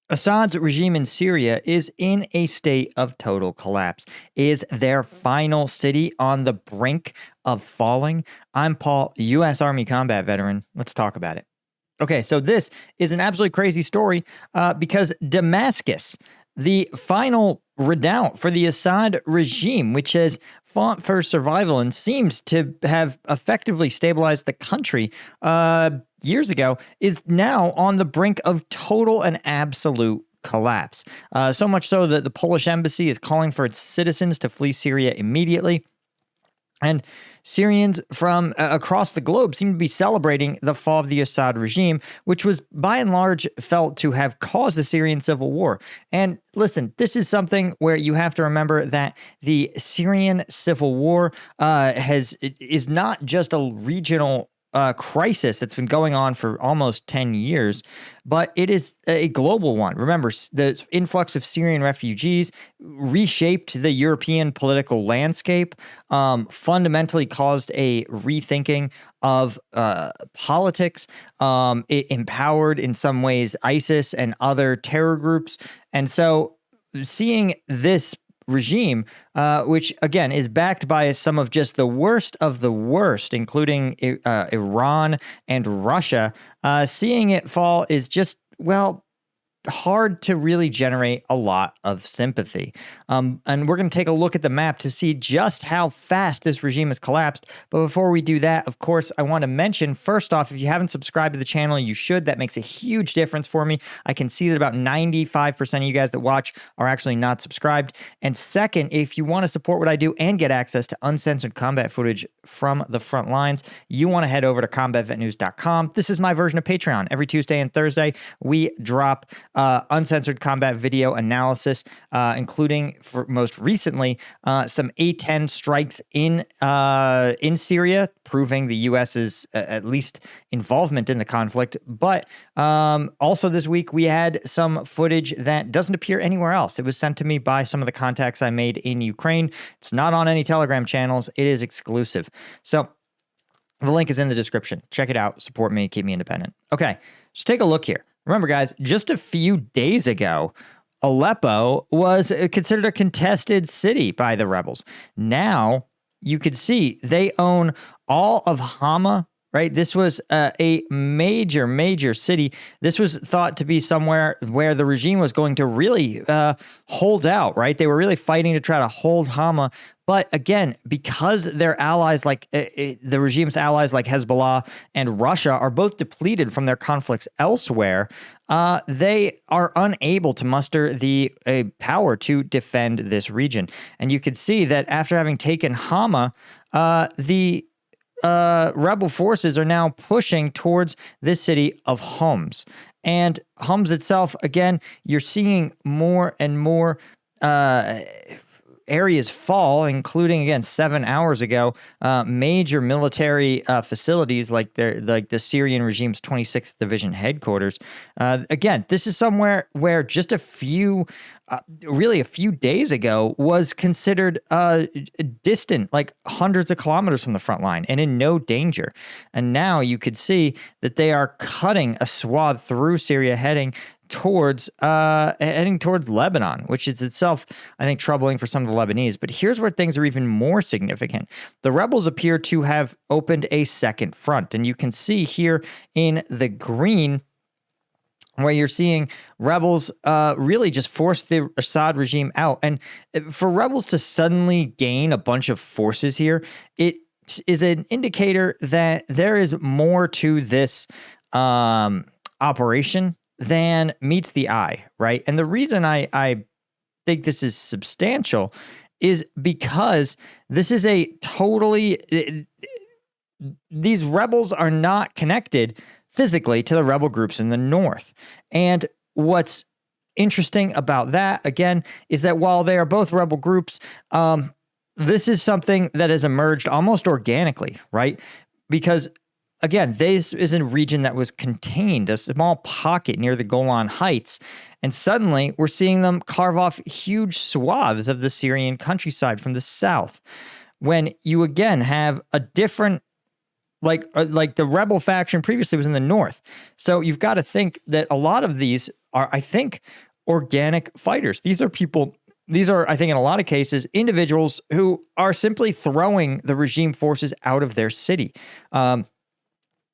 Assad's regime in Syria is in a state of total collapse. Is their final city on the brink of falling? I'm Paul, U.S. Army combat veteran. Let's talk about it. Okay, so this is an absolutely crazy story because Damascus, the final redoubt for the Assad regime, which has fought for survival and seems to have effectively stabilized the country years ago, is now on the brink of total and absolute collapse. So much so that the Polish embassy is calling for its citizens to flee Syria immediately. And Syrians from across the globe seem to be celebrating the fall of the Assad regime, which was by and large felt to have caused the Syrian civil war. And listen, this is something where you have to remember that the Syrian civil war is not just a regional crisis that's been going on for almost 10 years, but it is a global one. Remember, the influx of Syrian refugees reshaped the European political landscape, fundamentally caused a rethinking of politics. It empowered, in some ways, ISIS and other terror groups. And so seeing this regime, which again is backed by some of just the worst of the worst, including Iran and Russia, seeing it fall is just, well, hard to really generate a lot of sympathy. And we're going to take a look at the map to see just how fast this regime has collapsed. But before we do that, of course, I want to mention, first off, if you haven't subscribed to the channel, you should. That makes a huge difference for me. I can see that about 95% of you guys that watch are actually not subscribed. And second, if you want to support what I do and get access to uncensored combat footage from the front lines, you want to head over to combatvetnews.com. This is my version of Patreon. Every Tuesday and Thursday, we drop uncensored combat video analysis, including, for most recently, some A-10 strikes in Syria, proving the U.S.'s at least involvement in the conflict. But also this week, we had some footage that doesn't appear anywhere else. It was sent to me by some of the contacts I made in Ukraine. It's not on any Telegram channels. It is exclusive. So the link is in the description. Check it out. Support me. Keep me independent. Okay, so take a look here. Remember, guys, just a few days ago, Aleppo was considered a contested city by the rebels. Now, you could see they own all of Hama, right? This was a major, major city. This was thought to be somewhere where the regime was going to really hold out, right? They were really fighting to try to hold Hama. But again, because their allies, like the regime's allies like Hezbollah and Russia, are both depleted from their conflicts elsewhere, they are unable to muster the power to defend this region. And you could see that after having taken Hama, the rebel forces are now pushing towards this city of Homs. And Homs itself, again, you're seeing more and more areas fall, including, again, 7 hours ago, major military facilities like the Syrian regime's 26th Division headquarters. Again, this is somewhere where just really a few days ago was considered distant, like hundreds of kilometers from the front line and in no danger. And now you could see that they are cutting a swath through Syria, heading towards Lebanon, which is itself, I think, troubling for some of the Lebanese. But here's where things are even more significant. The rebels appear to have opened a second front, and you can see here in the green where you're seeing rebels really just force the Assad regime out. And for rebels to suddenly gain a bunch of forces here, it is an indicator that there is more to this operation than meets the eye, right? And the reason I think this is substantial is because this is a totally... These rebels are not connected physically to the rebel groups in the north. And what's interesting about that, again, is that while they are both rebel groups, this is something that has emerged almost organically, right? Because again, this is a region that was contained, a small pocket near the Golan Heights, and suddenly we're seeing them carve off huge swaths of the Syrian countryside from the south. When you again have a different like the rebel faction previously was in the north. So you've got to think that a lot of these are, I think, organic fighters. These are people. These are, I think, in a lot of cases, individuals who are simply throwing the regime forces out of their city.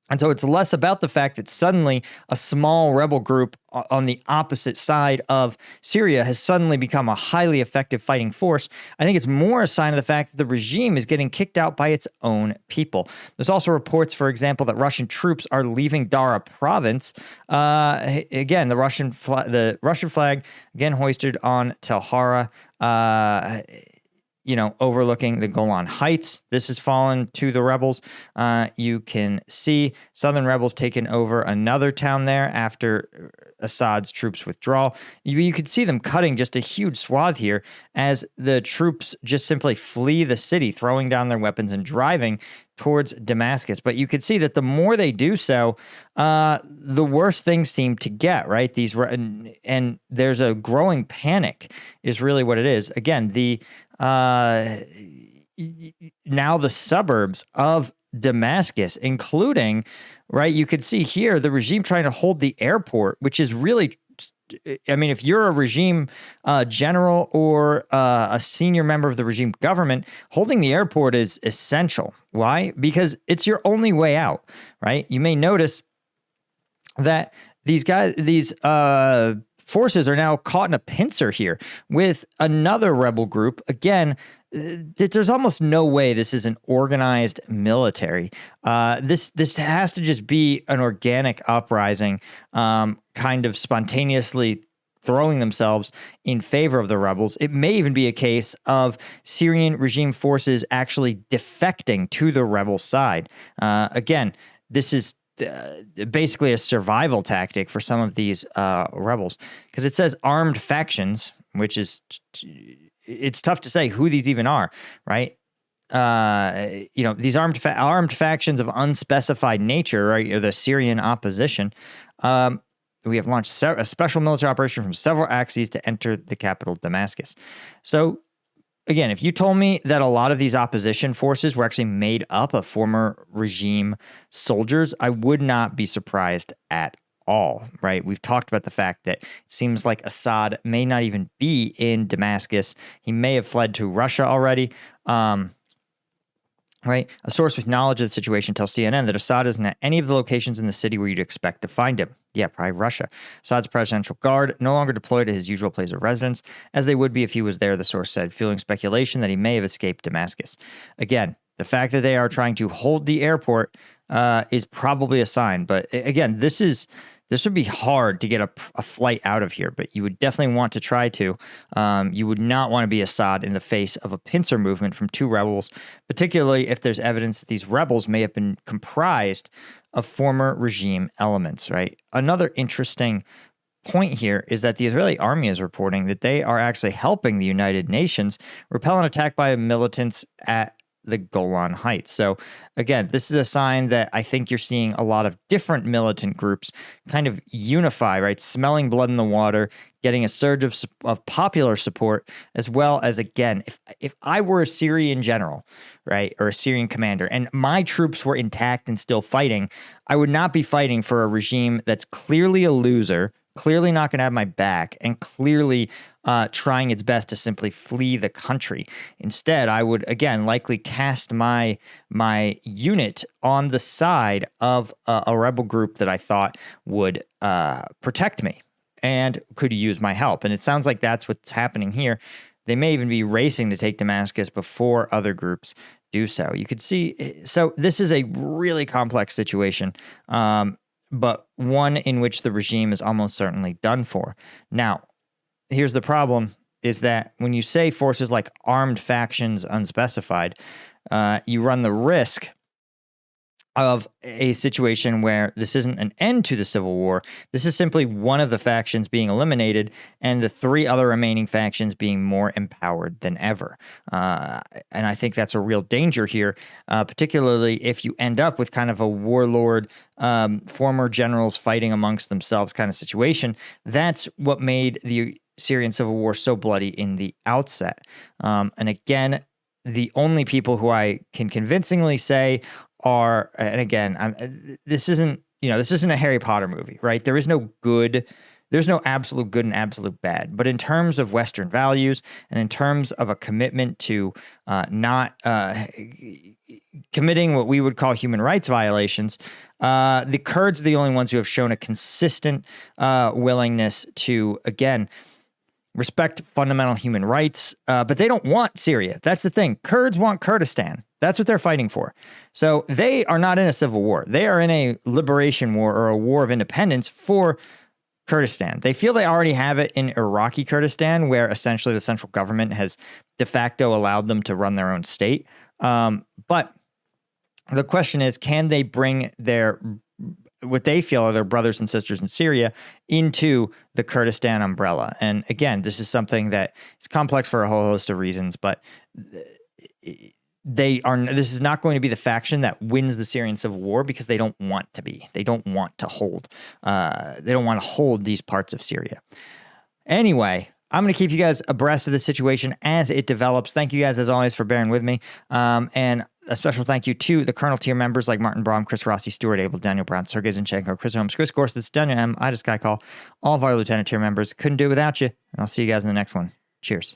And so it's less about the fact that suddenly a small rebel group on the opposite side of Syria has suddenly become a highly effective fighting force. I think it's more a sign of the fact that the regime is getting kicked out by its own people. There's also reports, for example, that Russian troops are leaving Dara province. Again, the Russian flag, again, hoisted on Tel Hara. Overlooking the Golan Heights. This has fallen to the rebels. You can see Southern rebels taken over another town there after Assad's troops withdrawal. You could see them cutting just a huge swath here as the troops just simply flee the city, throwing down their weapons and driving towards Damascus. But you could see that the more they do so, the worse things seem to get, right? And there's a growing panic is really what it is. Again, now the suburbs of Damascus, including, right, you could see here the regime trying to hold the airport, which is really, I mean, if you're a regime general or a senior member of the regime government, holding the airport is essential. Why? Because it's your only way out, right? You may notice that these forces are now caught in a pincer here with another rebel group. Again, there's almost no way this is an organized military. This has to just be an organic uprising, kind of spontaneously throwing themselves in favor of the rebels. It may even be a case of Syrian regime forces actually defecting to the rebel side. Again, this is basically a survival tactic for some of these rebels, because it says armed factions, which is, it's tough to say who these even are, right? These armed factions of unspecified nature, right, or the Syrian opposition. We have launched a special military operation from several axes to enter the capital, Damascus. So, again, if you told me that a lot of these opposition forces were actually made up of former regime soldiers, I would not be surprised at all, right? We've talked about the fact that it seems like Assad may not even be in Damascus. He may have fled to Russia already. Right? A source with knowledge of the situation tells CNN that Assad isn't at any of the locations in the city where you'd expect to find him. Yeah, probably Russia. Assad's presidential guard no longer deployed at his usual place of residence, as they would be if he was there, the source said, fueling speculation that he may have escaped Damascus. Again, the fact that they are trying to hold the airport is probably a sign. But again, this would be hard to get a flight out of here, but you would definitely want to try to. You would not want to be Assad in the face of a pincer movement from two rebels, particularly if there's evidence that these rebels may have been comprised of former regime elements, right? Another interesting point here is that the Israeli army is reporting that they are actually helping the United Nations repel an attack by militants at the Golan Heights. So again, this is a sign that I think you're seeing a lot of different militant groups kind of unify, right? Smelling blood in the water, getting a surge of popular support, as well as, again, if I were a Syrian general, right, or a Syrian commander, and my troops were intact and still fighting, I would not be fighting for a regime that's clearly a loser, clearly not going to have my back, and clearly trying its best to simply flee the country. Instead, I would, again, likely cast my unit on the side of a rebel group that I thought would protect me and could use my help. And it sounds like that's what's happening here. They may even be racing to take Damascus before other groups do so. You could see, so this is a really complex situation, but one in which the regime is almost certainly done for. Now, here's the problem, is that when you say forces like armed factions unspecified, you run the risk of a situation where this isn't an end to the civil war. This is simply one of the factions being eliminated and the three other remaining factions being more empowered than ever. And I think that's a real danger here, particularly if you end up with kind of a warlord, former generals fighting amongst themselves kind of situation. That's what made the Syrian civil war so bloody in the outset. And again, the only people who I can convincingly say are, and again, this isn't a Harry Potter movie, right? There's no absolute good and absolute bad. But in terms of Western values and in terms of a commitment to not committing what we would call human rights violations, the Kurds are the only ones who have shown a consistent willingness to, again, respect fundamental human rights, but they don't want Syria. That's the thing. Kurds want Kurdistan. That's what they're fighting for. So they are not in a civil war. They are in a liberation war or a war of independence for Kurdistan. They feel they already have it in Iraqi Kurdistan, where essentially the central government has de facto allowed them to run their own state. But the question is, can they bring what they feel are their brothers and sisters in Syria into the Kurdistan umbrella? And again, this is something that is complex for a whole host of reasons, but this is not going to be the faction that wins the Syrian civil war because they don't want to be. They don't want to hold these parts of Syria. Anyway, I'm going to keep you guys abreast of the situation as it develops. Thank you guys, as always, for bearing with me. And a special thank you to the Colonel tier members like Martin Braum, Chris Rossi, Stuart Abel, Daniel Brown, Sergei Zinchenko, Chris Holmes, Chris Gorsuch, Daniel M., Ida Skycall, all of our Lieutenant tier members. Couldn't do it without you. And I'll see you guys in the next one. Cheers.